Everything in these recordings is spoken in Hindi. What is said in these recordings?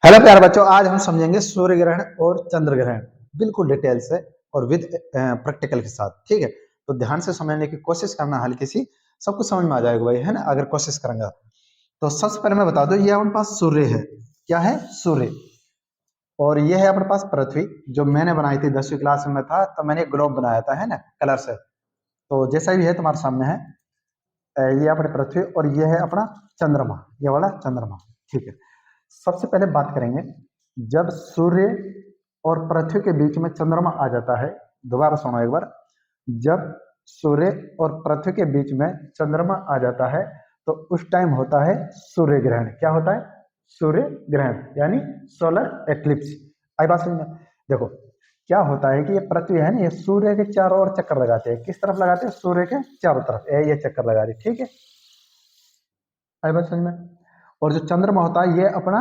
हेलो प्यारे बच्चों, आज हम समझेंगे सूर्य ग्रहण और चंद्र ग्रहण बिल्कुल डिटेल से और विद प्रैक्टिकल के साथ। ठीक है, तो ध्यान से समझने की कोशिश करना, हल्की सी सब कुछ समझ में आ जाएगा भाई, है ना, अगर कोशिश करेंगे। तो सबसे पहले मैं बता दूं, ये अपने पास सूर्य है। क्या है? सूर्य। और ये है अपने पास पृथ्वी, जो मैंने बनाई थी 10वीं क्लास में था, तो मैंने एक ग्लोब बनाया था, है ना, कलर से। तो जैसा भी है तुम्हारे सामने है, ये अपने पृथ्वी और ये है अपना चंद्रमा, ये वाला चंद्रमा। ठीक है, सबसे पहले बात करेंगे, जब सूर्य और पृथ्वी के बीच में चंद्रमा आ जाता है। दोबारा सुनो एक बार। जब सूर्य और पृथ्वी के बीच में चंद्रमा आ जाता है तो उस टाइम होता है सूर्य ग्रहण। क्या होता है? सूर्य ग्रहण, यानी सोलर एक्लिप्स। आई बात समझ में? देखो, क्या होता है कि ये पृथ्वी है ना, ये सूर्य के चारों ओर चक्कर लगाते हैं। किस तरफ लगाते हैं? सूर्य के चारों तरफ ये चक्कर लगा रही। ठीक है, आई बात समझ में? और जो चंद्रमा होता है ये अपना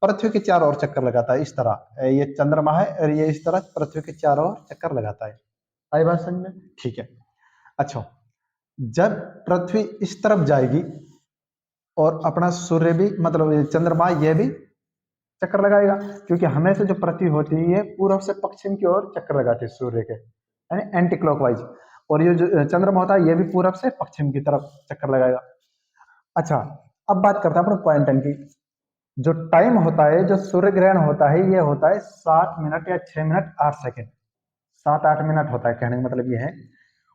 पृथ्वी के चारों ओर चक्कर लगाता है, इस तरह। ये चंद्रमा है और ये इस तरह पृथ्वी के चारों ओर चक्कर लगाता है। आई बात समझ में? ठीक है। अच्छा, जब पृथ्वी इस तरफ जाएगी और अपना सूर्य भी, मतलब ये चंद्रमा, ये भी चक्कर लगाएगा, क्योंकि हमेशा जो पृथ्वी होती है ये पूर्व से पश्चिम की ओर चक्कर लगाती है सूर्य के, यानी एंटी क्लॉकवाइज। और ये जो चंद्रमा होता है ये भी पूरब से पश्चिम की तरफ चक्कर लगाएगा। अच्छा, अब बात करते हैं अपने क्वांटम की। जो टाइम होता है, जो सूर्य ग्रहण होता है, ये होता है 7 मिनट या 6 मिनट 8 सेकेंड। 7-8 मिनट होता है, कहने का मतलब ये है।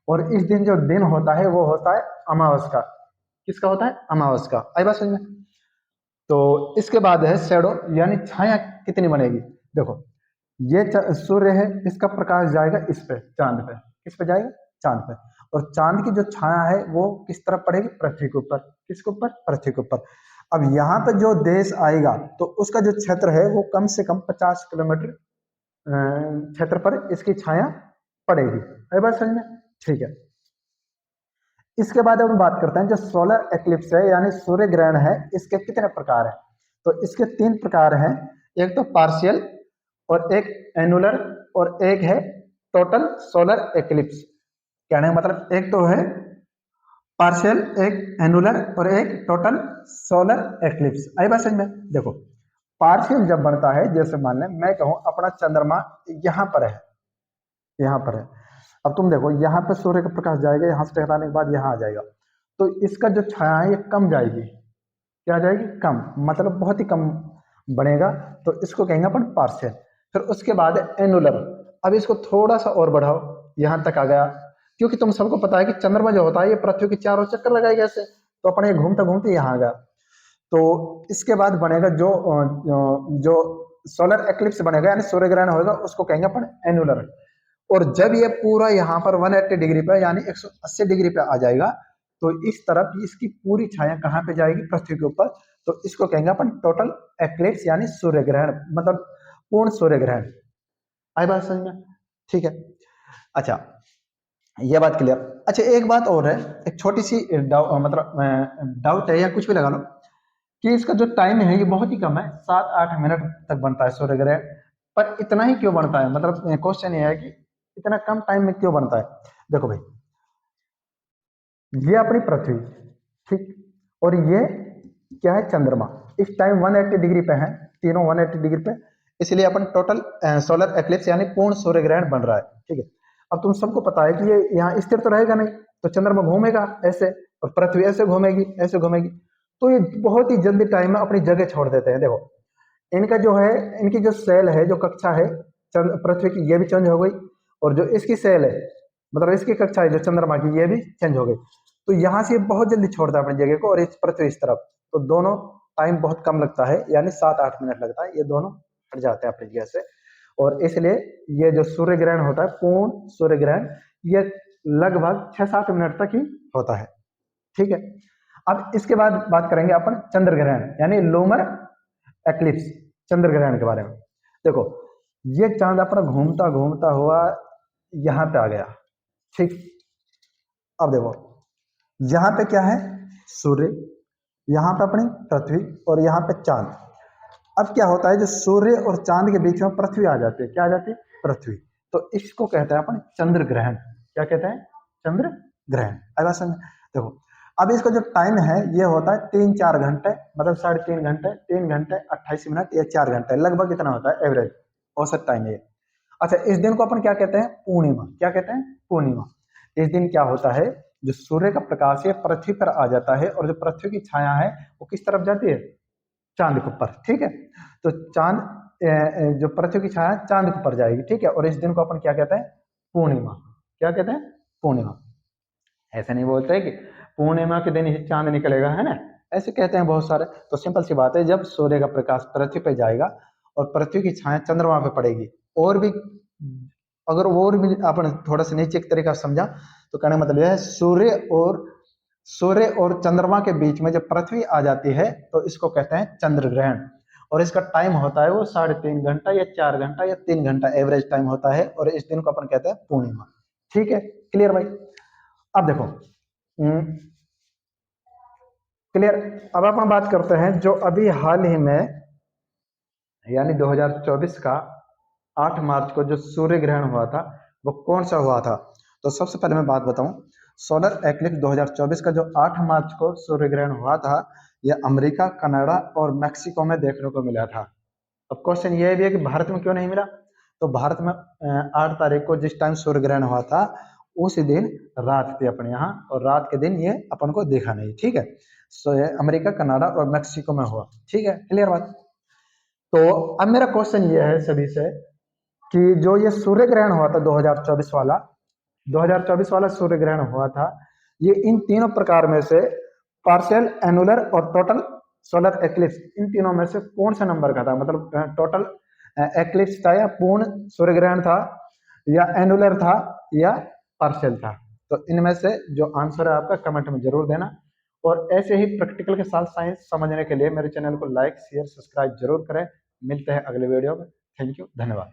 और इस दिन जो दिन होता है वो होता है अमावस का। किसका होता है? अमावस का। आई बात समझ में? तो इसके बाद है शैडो, यानी छाया कितनी बनेगी। देखो, ये सूर्य है, इसका प्रकाश जाएगा इस पे, चांद पे। किस पे जाएगा? चांद पे। और चांद की जो छाया है वो किस तरफ पड़ेगी? पृथ्वी के ऊपर। किसके ऊपर? पृथ्वी के ऊपर। अब यहाँ पे जो देश आएगा तो उसका जो क्षेत्र है वो कम से कम 50 किलोमीटर क्षेत्र पर इसकी छाया पड़ेगी। है बात समझ में? ठीक है। इसके बाद हम बात करते हैं, जो सोलर एक्लिप्स है यानी सूर्य ग्रहण है, इसके कितने प्रकार हैं? तो इसके 3 प्रकार हैं। एक तो पार्शियल, और एक एनुलर, और एक है टोटल सोलर एक्लिप्स। कहने का मतलब, एक तो है पार्शियल, एक एनुलर और एक टोटल सोलर एक्लिप्स। आई बात समझ में? देखो, पार्शियल जब बनता है, जैसे मान लें मैं कहूं अपना चंद्रमा यहां पर है, यहां पर है। अब तुम देखो, यहाँ पे सूर्य का प्रकाश जाएगा, यहाँ से टकराने के बाद यहाँ आ जाएगा, तो इसका जो छाया है ये कम जाएगी। क्या आ जाएगी? कम, मतलब बहुत ही कम बनेगा। तो इसको कहेंगे अपन पार्शियल। फिर उसके बाद एनुलर। अब इसको थोड़ा सा और बढ़ाओ, यहाँ तक आ गया। क्योंकि तुम सबको पता है कि चंद्रमा जो होता है ये पृथ्वी के चारों चक्कर लगाएगा ऐसे, तो अपने घूमते घूमते यहाँ आ गया। तो इसके बाद बनेगा जो सोलर एक्लिप्स बनेगा, यानी सूर्य ग्रहण होगा, उसको कहेंगे अपन एनुलर। और जब ये पूरा यहाँ पर 180 डिग्री पे, यानी 180 डिग्री पे आ जाएगा, तो इस तरफ इसकी पूरी छाया कहाँ पे जाएगी? पृथ्वी के ऊपर। तो इसको कहेंगे अपन टोटल एक्लिप्स, यानी सूर्य ग्रहण, मतलब पूर्ण सूर्य ग्रहण। आई बात समझ में? ठीक है। अच्छा, ये बात क्लियर। अच्छा, एक बात और है, एक छोटी सी मतलब डाउट है या कुछ भी लगा लो, कि इसका जो टाइम है ये बहुत ही कम है, 7-8 मिनट तक बनता है सूर्य ग्रहण। पर इतना ही क्यों बनता है? मतलब क्वेश्चन ये है कि इतना कम टाइम में क्यों बनता है। देखो भाई, ये अपनी पृथ्वी, ठीक, और ये क्या है? चंद्रमा। इस टाइम 180 डिग्री पे है, तीनों 180 डिग्री पे, इसलिए अपन टोटल सोलर एक्लिप्स यानी पूर्ण सूर्य ग्रहण बन रहा है। ठीक है। अब तुम सबको पता है कि ये यहाँ स्थिर तो रहेगा नहीं, तो चंद्रमा घूमेगा ऐसे, और पृथ्वी ऐसे घूमेगी, ऐसे घूमेगी। तो ये बहुत ही जल्दी टाइम में अपनी जगह छोड़ देते हैं। देखो, इनका जो है, इनकी जो सेल है, जो कक्षा है पृथ्वी की, ये भी चेंज हो गई। और जो इसकी सेल है, मतलब इसकी कक्षा है जो चंद्रमा की, ये भी चेंज हो गई। तो यहाँ से ये बहुत जल्दी छोड़ता है अपनी जगह को, और इस पृथ्वी इस तरफ, तो दोनों टाइम बहुत कम लगता है, यानी 7-8 मिनट लगता है, ये दोनों हट जाते हैं अपनी जगह से। और इसलिए ये जो सूर्य ग्रहण होता है, पूर्ण सूर्य ग्रहण, ये लगभग 6-7 मिनट तक ही होता है। ठीक है। अब इसके बाद बात करेंगे अपन चंद्र ग्रहण, यानी लूमर एक्लिप्स, चंद्र ग्रहण के बारे में। देखो, ये चांद अपना घूमता घूमता हुआ यहां पे आ गया, ठीक। अब देखो, यहाँ पे क्या है? सूर्य, यहाँ पे अपनी पृथ्वी, और यहाँ पे चांद। अब क्या होता है, जो सूर्य और चांद के बीच में पृथ्वी आ जाती है। क्या आ जाती है? पृथ्वी। तो इसको कहते हैं अपन चंद्र ग्रहण। क्या कहते हैं? चंद्र ग्रहण। अगला समझ। देखो, अब इसका जो टाइम है ये होता है 3-4 घंटे, मतलब 3.5 घंटे, 3 घंटे 28 मिनट या 4 घंटे, लगभग इतना होता है एवरेज औसत टाइम ये। अच्छा, इस दिन को अपन क्या कहते हैं? पूर्णिमा। क्या कहते हैं? पूर्णिमा। इस दिन क्या होता है, जो सूर्य का प्रकाश है पृथ्वी पर आ जाता है और जो पृथ्वी की छाया है वो किस तरफ जाती है? चांद के ऊपर। ठीक है, तो चांद जो पृथ्वी की छाया चांद के ऊपर जाएगी। ठीक है, और इस दिन को अपन क्या कहते हैं? पूर्णिमा। क्या कहते हैं? पूर्णिमा। ऐसे नहीं बोलते कि पूर्णिमा के दिन ही चांद निकलेगा, है ना, ऐसे कहते हैं बहुत सारे। तो सिंपल सी बात है, जब सूर्य का प्रकाश पृथ्वी पे जाएगा और पृथ्वी की छाया चंद्रमा पे पड़ेगी, और भी अगर और भी अपन थोड़ा सा नीचे की तरीका से समझा तो कहने का मतलब यह है, सूर्य और चंद्रमा के बीच में जब पृथ्वी आ जाती है तो इसको कहते हैं चंद्र ग्रहण। और इसका टाइम होता है वो 3.5 घंटा या 4 घंटा या 3 घंटा एवरेज टाइम होता है, और इस दिन को अपन कहते हैं पूर्णिमा। ठीक है, क्लियर भाई? अब देखो, क्लियर। अब अपन बात करते हैं जो अभी हाल ही में, यानी 2024 का 8 मार्च को जो सूर्य ग्रहण हुआ था वो कौन सा हुआ था? तो सबसे पहले मैं बात बताऊं, सोलर एक्लिप्स 2024 का जो 8 मार्च को सूर्य ग्रहण हुआ था, यह अमेरिका, कनाडा और मैक्सिको में देखने को मिला था। अब क्वेश्चन ये भी है कि भारत में क्यों नहीं मिला? तो भारत में 8 तारीख को जिस टाइम सूर्य ग्रहण हुआ था उस दिन रात थी अपने यहाँ, और रात के दिन ये अपन को देखा नहीं। ठीक है, सो ये अमेरिका, कनाडा और मैक्सिको में हुआ। ठीक है, क्लियर बात? तो अब मेरा क्वेश्चन ये है सभी से कि जो ये सूर्य ग्रहण हुआ था 2024 वाला, 2024 वाला सूर्य ग्रहण हुआ था, ये इन तीनों प्रकार में से पार्शियल, एनुलर और टोटल सोलर एक्लिप्स, इन तीनों में से कौन सा नंबर का था? मतलब टोटल एक्लिप्स था, या पूर्ण सूर्य ग्रहण था, या एनुलर था, या पार्शियल था? तो इनमें से जो आंसर है आपका कमेंट में जरूर देना। और ऐसे ही प्रैक्टिकल के साथ साइंस समझने के लिए मेरे चैनल को लाइक, शेयर, सब्सक्राइब जरूर करें। मिलते हैं अगले वीडियो में। थैंक यू, धन्यवाद।